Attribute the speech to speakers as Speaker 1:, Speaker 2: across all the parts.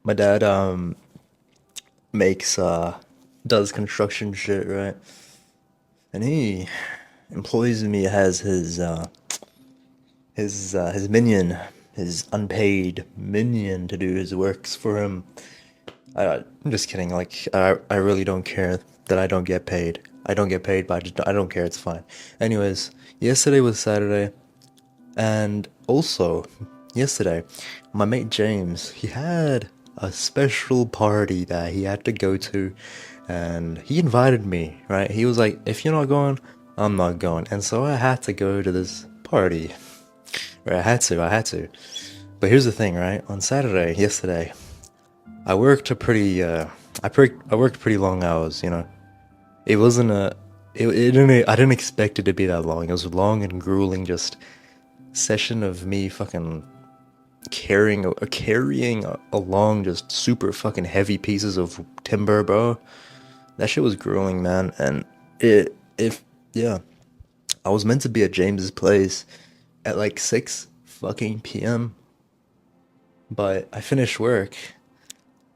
Speaker 1: My dad makes does construction shit, right? And he employs me as his minion, his unpaid minion to do his works for him. I'm just kidding. Like I really don't care that I don't get paid. I don't get paid, but I don't care. It's fine. Anyways, yesterday was Saturday, and also yesterday, my mate James, he had a special party that he had to go to, and he invited me. Right? He was like, "If you're not going, I'm not going," and so I had to go to this party. Right? I had to. But here's the thing, right? On Saturday, yesterday, I worked a pretty I worked pretty long hours, you know. It wasn't a it didn't I didn't expect it to be that long. It was a long and grueling just session of me fucking carrying along just super fucking heavy pieces of timber, bro. That shit was grueling, man. And it if yeah, I was meant to be at James's place at like 6 fucking p.m., but I finished work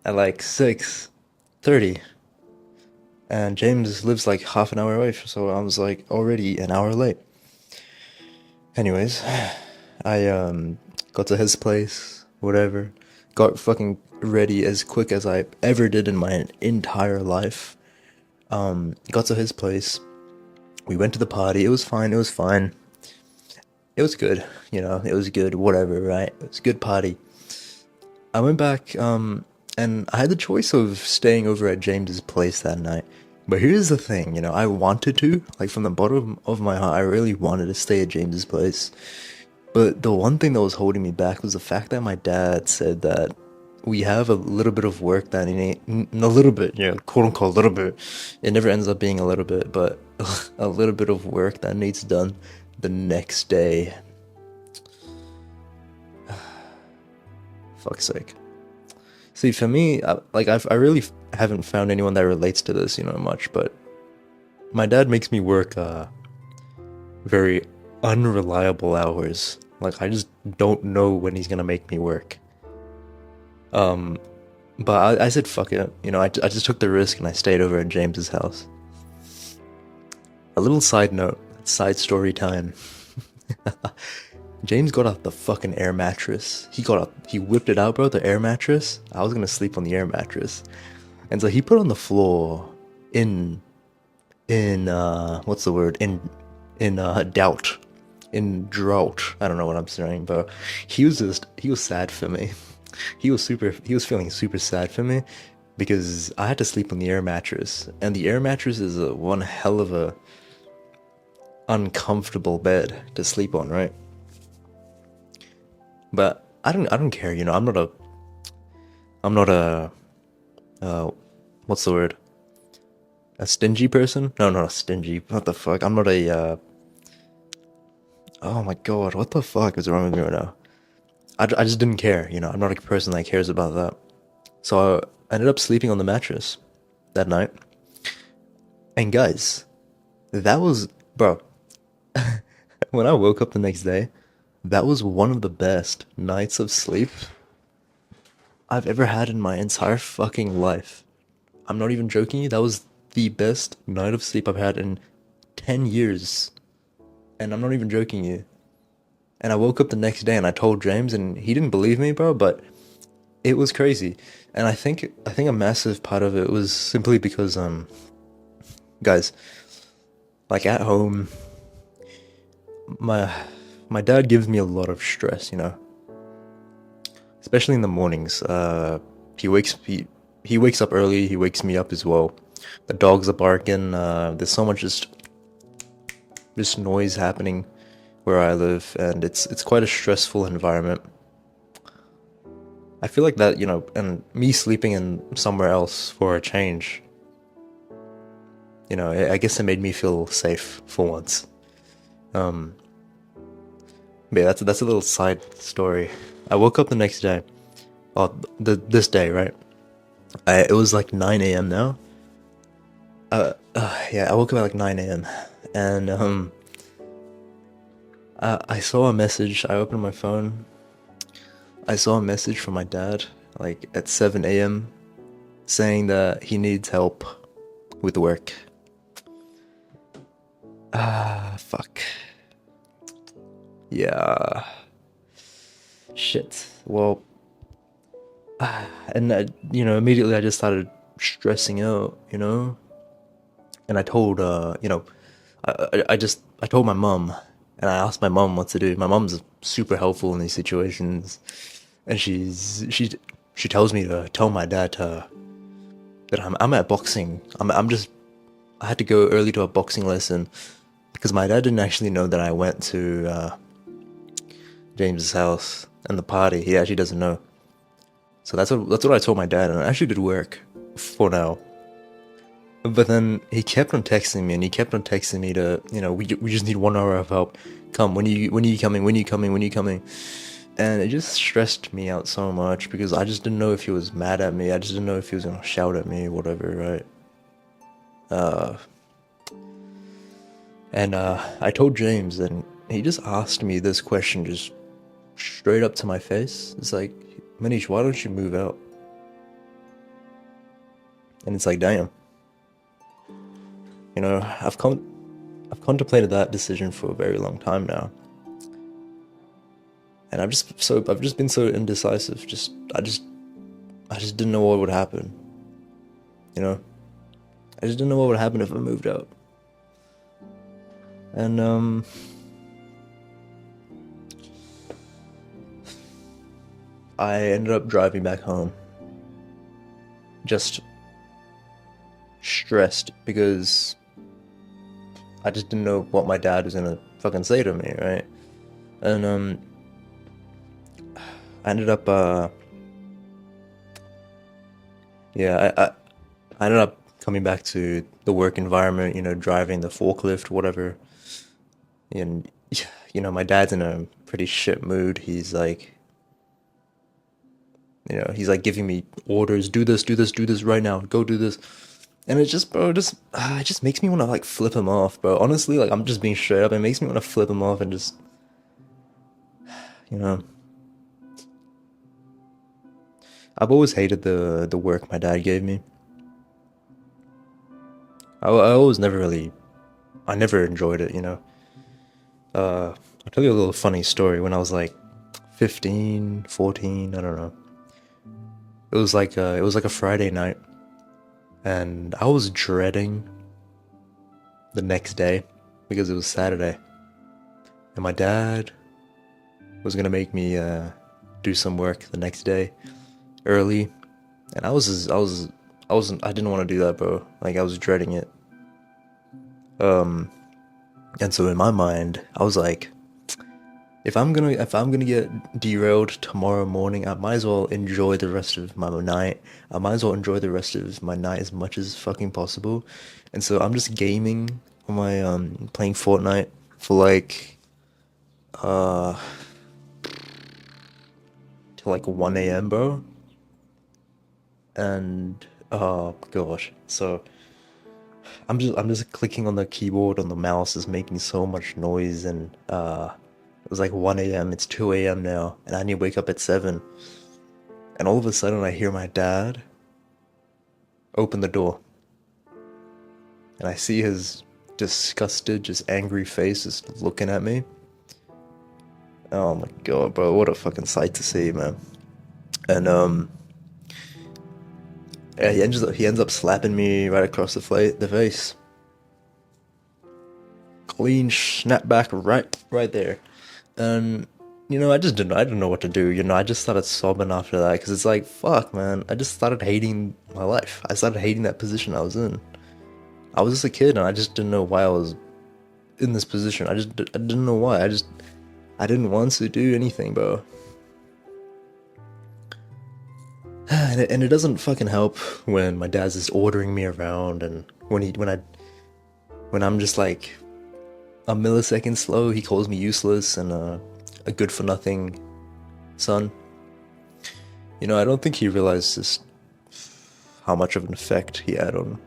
Speaker 1: at like 6:30, and James lives like half an hour away, so I was like already an hour late. Anyways, I got to his place, whatever, got fucking ready as quick as I ever did in my entire life. Got to his place. We went to the party. It was fine. It was fine. It was good. You know, it was good. Whatever, right? It was a good party. I went back, and I had the choice of staying over at James's place that night. But here's the thing, you know, I wanted to, like from the bottom of my heart, I really wanted to stay at James's place. But the one thing that was holding me back was the fact that my dad said that we have a little bit of work that a little bit, yeah, quote unquote, a little bit. It never ends up being a little bit, but a little bit of work that needs done the next day. Fuck's sake. See, for me, I really haven't found anyone that relates to this, you know, much. But my dad makes me work very unreliable hours. Like I just don't know when he's gonna make me work. Um, but I said fuck it, you know. I just took the risk and I stayed over at James's house. A little side note, side story time. James got out the fucking air mattress. He whipped it out, bro. The air mattress. I was gonna sleep on the air mattress, and so he put on the floor in what's the word, in doubt, in drought. I don't know what I'm saying, but he was sad for me. He was feeling super sad for me because I had to sleep on the air mattress, and the air mattress is a one hell of a uncomfortable bed to sleep on, right? But I don't care, you know. I'm not a uh what's the word? A stingy person? No, not a stingy. What the fuck? I'm not a oh my god, what the fuck is wrong with me right now? I just didn't care, you know. I'm not a person that cares about that. So I ended up sleeping on the mattress that night. And guys, that was, bro, when I woke up the next day, that was one of the best nights of sleep I've ever had in my entire fucking life. I'm not even joking you. That was the best night of sleep I've had in 10 years. And I'm not even joking you. And I woke up the next day and I told James and he didn't believe me, bro, but it was crazy. And I think a massive part of it was simply because guys, like at home, my my dad gives me a lot of stress, you know. Especially in the mornings. He wakes he wakes up early, he wakes me up as well. The dogs are barking, there's so much just noise happening where I live, and it's quite a stressful environment. I feel like that, you know, and me sleeping in somewhere else for a change, you know, I guess it made me feel safe for once. Um, but yeah, that's a little side story. I woke up the next day, oh, this day, right? It was like 9 a.m. now. Yeah, I woke up at like 9 a.m. and I saw a message. I opened my phone. I saw a message from my dad like at 7 a.m. saying that he needs help with work. Ah, fuck. Yeah. Shit. Well, and immediately I just started stressing out, and I told, I told my mom, and I asked my mom what to do. My mom's super helpful in these situations, and she tells me to tell my dad that I'm at boxing. I had to go early to a boxing lesson because my dad didn't actually know that I went to James's house and the party. He actually doesn't know. So that's what I told my dad, and it actually did work for now. But then he kept on texting me, and he kept on texting me to, we just need 1 hour of help. Come, when are you coming? When are you coming? When are you coming? And it just stressed me out so much because I just didn't know if he was mad at me. I just didn't know if he was gonna shout at me, whatever, right? And I told James, and he just asked me this question just straight up to my face. It's like, Manish, why don't you move out? And it's like, damn. I've contemplated that decision for a very long time now, and I've just been so indecisive. I just didn't know what would happen. I just didn't know what would happen if I moved out. And I ended up driving back home, just stressed because I just didn't know what my dad was gonna fucking say to me, right? And I ended up yeah, I ended up coming back to the work environment, driving the forklift, whatever. And my dad's in a pretty shit mood. He's like giving me orders, do this, do this, do this right now, go do this. And it's just, bro, it just makes me want to like flip him off, bro. Honestly, like I'm just being straight up. It makes me want to flip him off and just, you know, I've always hated the work my dad gave me. I always I never enjoyed it. I'll tell you a little funny story. When I was like 15, 14, I don't know. It was like a Friday night, and I was dreading the next day because it was Saturday, and my dad was gonna make me do some work the next day early, and I didn't want to do that, bro. Like I was dreading it. And so in my mind, I was like, if I'm gonna get derailed tomorrow morning, I might as well enjoy the rest of my night. I might as well enjoy the rest of my night as much as fucking possible. And so I'm just gaming on my playing Fortnite for like uh till like 1 a.m., bro. And oh gosh. So I'm just clicking on the keyboard on the mouse is making so much noise, and it was like 1 a.m. It's 2 a.m. now, and I need to wake up at 7. And all of a sudden I hear my dad open the door, and I see his disgusted, just angry face just looking at me. Oh my god, bro, what a fucking sight to see, man. And yeah, he ends up slapping me right across the face. Clean snapback right there. And I didn't know what to do. I just started sobbing after that because it's like, fuck, man. I just started hating my life. I started hating that position I was in. I was just a kid, and I just didn't know why I was in this position. I didn't know why. I didn't want to do anything, bro. And it doesn't fucking help when my dad's just ordering me around, and when I'm just like a millisecond slow, he calls me useless and a good for nothing son. I don't think he realized just how much of an effect he had on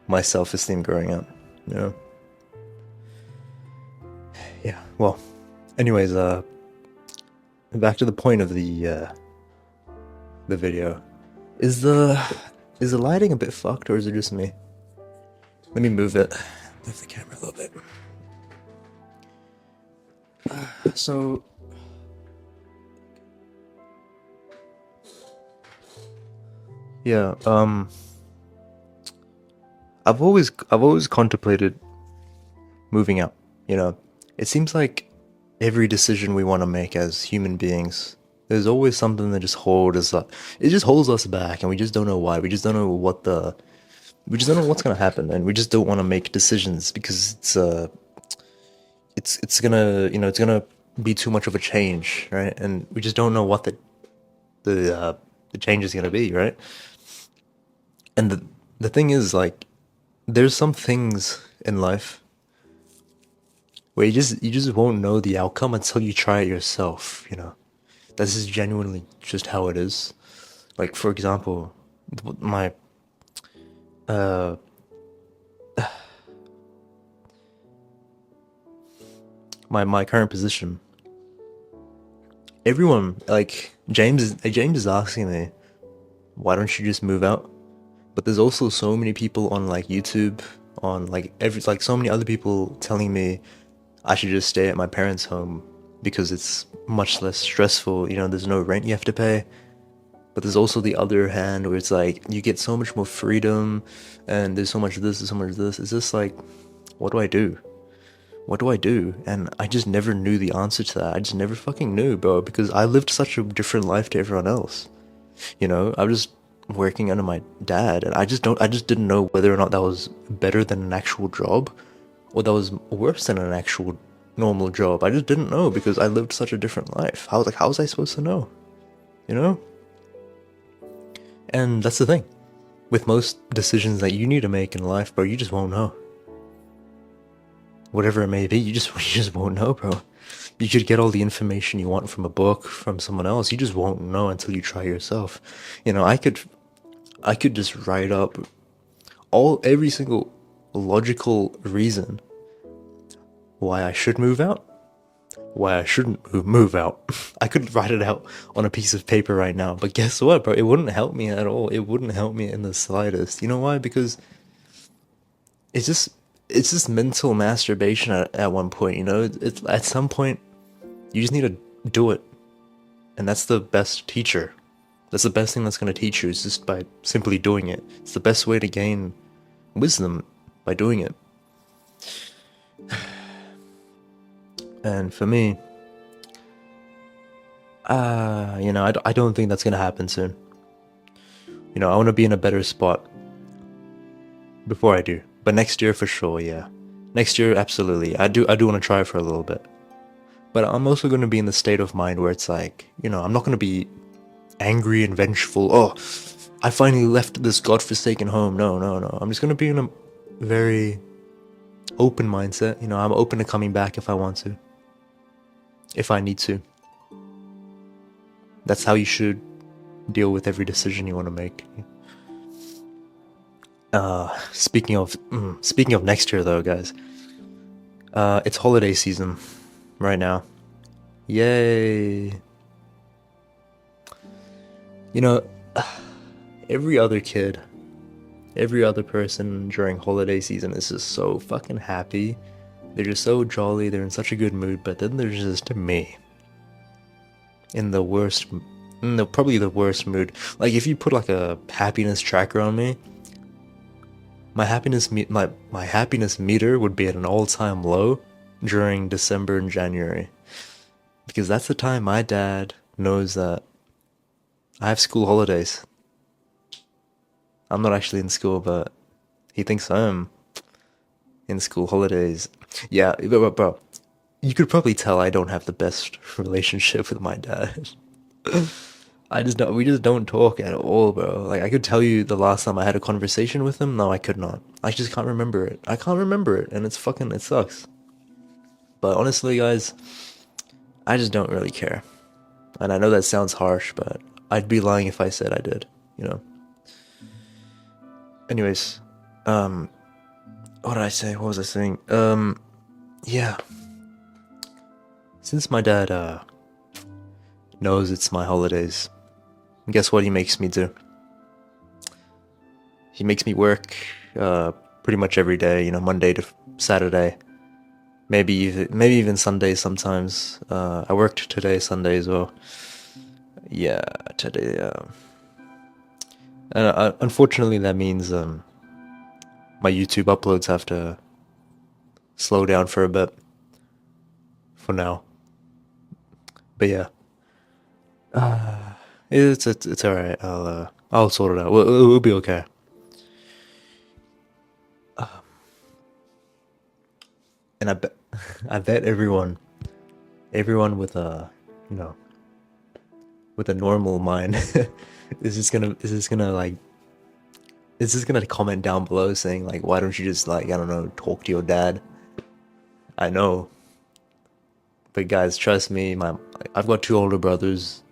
Speaker 1: my self-esteem growing up. Yeah. Well, anyways, back to the point of the the video. Is the is the lighting a bit fucked or is it just me? Let me move it. Move the camera a little bit. So yeah, I've always contemplated moving out, you know. It seems like every decision we want to make as human beings, there's always something that just holds us up. It just holds us back and we just don't know why. We just don't know what's gonna happen and we just don't want to make decisions because it's gonna, it's gonna be too much of a change, right? And we just don't know what the change is gonna be, right? And the thing is, like, there's some things in life where you just won't know the outcome until you try it yourself, you know. This is genuinely just how it is. Like, for example, my uh my current position. Everyone, like, James is asking me, why don't you just move out? But there's also so many people on, like, YouTube, on, like, so many other people telling me I should just stay at my parents' home because it's much less stressful. You know, there's no rent you have to pay. But there's also the other hand where it's like you get so much more freedom and there's so much of this, there's so much of this. It's just like, what do I do? What do I do? And I just never knew the answer to that. I just never fucking knew, bro, because I lived such a different life to everyone else. You know, I was just working under my dad and I just didn't know whether or not that was better than an actual job or that was worse than an actual normal job. I just didn't know because I lived such a different life. How was I supposed to know? You know? And that's the thing. With most decisions that you need to make in life, bro, you just won't know. Whatever it may be, you just won't know, bro. You could get all the information you want from a book, from someone else. You just won't know until you try yourself. You know, I could just write up every single logical reason why I should move out, why I shouldn't move out. I could write it out on a piece of paper right now, but guess what, bro? It wouldn't help me at all. It wouldn't help me in the slightest. You know why? Because it's just it's just mental masturbation at one point. You know, it's at some point you just need to do it, and that's the best teacher. That's the best thing that's going to teach you is just by simply doing it. It's the best way to gain wisdom by doing it. And for me, I don't think that's going to happen soon. You know, I want to be in a better spot before I do. But next year for sure, yeah. Next year, absolutely. I do want to try for a little bit. But I'm also going to be in the state of mind where it's like, I'm not going to be angry and vengeful. Oh, I finally left this godforsaken home. No, no, no. I'm just going to be in a very open mindset. You know, I'm open to coming back if I want to. If I need to. That's how you should deal with every decision you want to make. Speaking of next year though, guys. It's holiday season right now. Yay. You know, every other kid, every other person during holiday season is just so fucking happy. They're just so jolly, they're in such a good mood, but then there's just me. Probably the worst mood. Like if you put like a happiness tracker on me, my happiness meter would be at an all-time low during December and January. Because that's the time my dad knows that I have school holidays. I'm not actually in school, but he thinks I am in school holidays. Yeah, bro, you could probably tell I don't have the best relationship with my dad. We just don't talk at all, bro. Like, I could tell you the last time I had a conversation with him. No, I could not. I just can't remember it. I can't remember it, and it sucks. But honestly, guys, I just don't really care. And I know that sounds harsh, but I'd be lying if I said I did, you know? Anyways, what did I say? What was I saying? Yeah. Since my dad, knows it's my holidays, Guess what he makes me do? He makes me work pretty much every day, you know, Monday to Saturday. Maybe even Sunday sometimes. I worked today, Sunday as well. Yeah, today. And unfortunately, that means my YouTube uploads have to slow down for a bit. For now, but yeah, it's all right. I'll sort it out. We'll be okay. And I bet I bet everyone with a you know with a normal mind is just gonna comment down below saying like, why don't you just, like, I don't know, talk to your dad? I know, but guys, trust me, I've got two older brothers.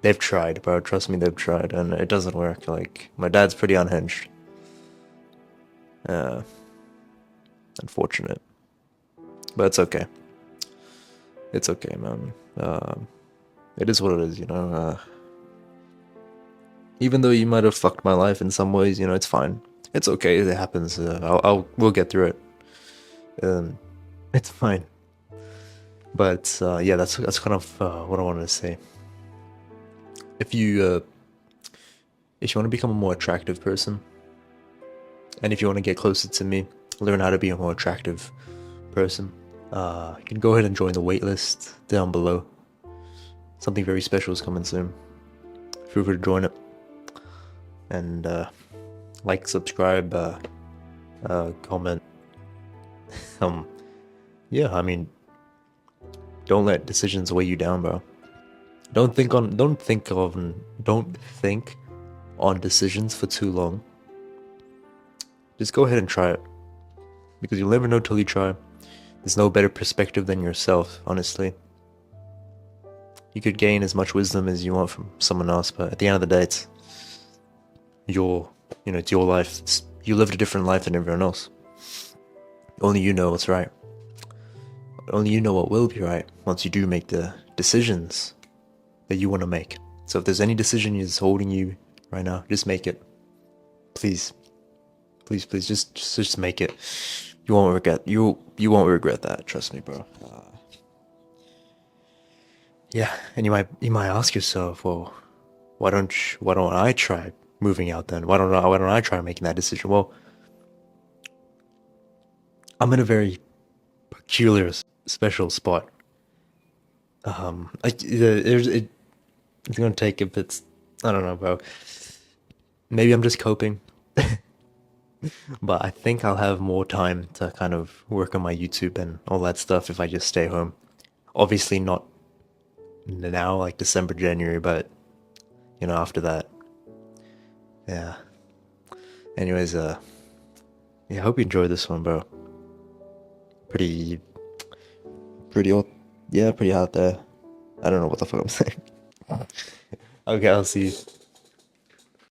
Speaker 1: They've tried, bro. Trust me, they've tried, and it doesn't work. Like, my dad's pretty unhinged. Uh, Unfortunate, but it's okay. It's okay, man. It is what it is, you know. Even though you might have fucked my life in some ways, you know, it's fine. It's okay. It happens. We'll get through it. It's fine. But yeah, that's kind of what I wanted to say. If you want to become a more attractive person, and if you want to get closer to me, learn how to be a more attractive person, you can go ahead and join the waitlist down below. Something very special is coming soon. Feel free to join it. And like, subscribe, comment. Yeah, I mean, don't let decisions weigh you down, bro. Don't think on decisions for too long. Just go ahead and try it, because you'll never know till you try. There's no better perspective than yourself, honestly. You could gain as much wisdom as you want from someone else, but at the end of the day, it's your life. You lived a different life than everyone else. Only you know what's right. Only you know what will be right once you do make the decisions that you want to make. So if there's any decision that's holding you right now, just make it. Please, please, please, just make it. You won't regret. You won't regret that. Trust me, bro. Yeah, and you might ask yourself, well, why don't I try moving out then? Why don't I try making that decision? Well, I'm in a very peculiar, special spot. It's gonna take a bit. I don't know, bro. Maybe I'm just coping, but I think I'll have more time to kind of work on my YouTube and all that stuff if I just stay home. Obviously not now, like December, January, but you know, after that. Yeah. Anyways, yeah, I hope you enjoyed this one, bro. Pretty pretty out there. I don't know what the fuck I'm saying. Okay, I'll see you.